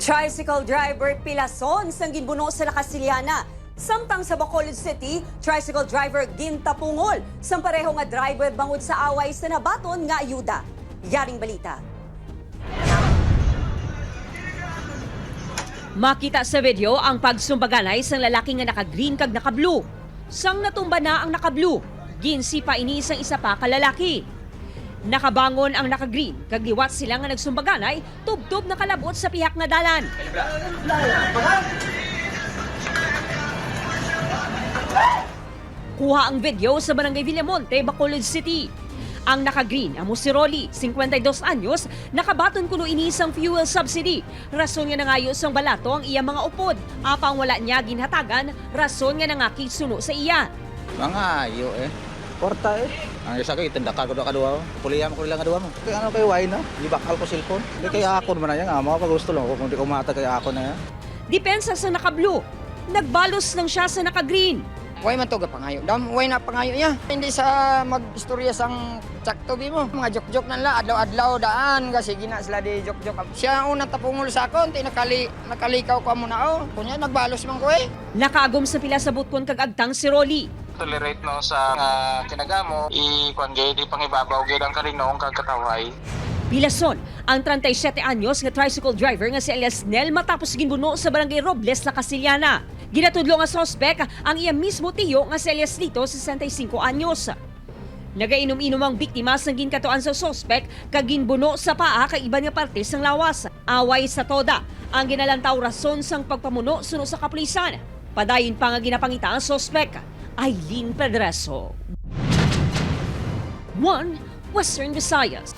Tricycle driver Pilason sang ginbuno sa Nakasiliana. Samtang sa Bacolod City, tricycle driver gintapungol sang pareho nga driver bangod sa away sa nabaton nga ayuda. Yaring balita. Makita sa video ang pagsumbaganay sang lalaki nga naka-green kag naka-blue. Sang natumba na ang naka-blue, ginsipa ini sang isa pa ka lalaki. Nakabangon ang naka-green, kag liwat sila nga nagsumbaganay, tubtob nakalabot sa pihak nga dalan. Kuha ang video sa Barangay Villamonte, Bacolod City. Ang naka-green, amo si Rolly, 52 anyos, nakabaton kuno ini sang fuel subsidy. Rason nga nangayo sang balato ang iya mga upod. Apang wala niya ginhatagan, rason nga nangaki suno sa iya. Mga ayo Porta Ang isa kay tindak ka kadua. Kuliyam ko lang kadua mo. Kaya ano kay why na? Ibakal ko cellphone. Di kay ako man yan. Amo pag gusto lang ko kung di ko mata kay ako na yan. Depensa sa naka-blue, nagbalos lang siya sa naka-green. Way man to pangayo. Dam way na pangayo niya. Hindi sa mag-istorya sang tsaktobi mo. Mga jok-jok na la adlaw-adlaw daan kasi gina sila di jok-jok. Siya ang unang tapungol sa akon, nakalikaw ko mo na oh. Kunya nagbalos man ko eh. Nakaagom sa pila sa butkon kag agtang si Rolly. Tolerate no sa kinagamo i-kuan gay di pangibabaw gid ang karinong kagkatawhay. Pilason, ang 37 anyos nga tricycle driver nga si alias Nel matapos ginbuno sa Barangay Robles, Nakasiliana. Ginatudlo nga sospek ang iya mismo tiyo nga si alias Lito, 65 anyos. Nagainom-inom ang biktima sang ginkatuan sa sospek kag ginbuno sa paa kay iban nga parte sang lawas. Away sa toda ang ginalantaw rason sang pagpamuno suno sa kapulisan. Padayon pa nga ginapangita ang sospek. Aileen Pedreso. 1 Western Visayas.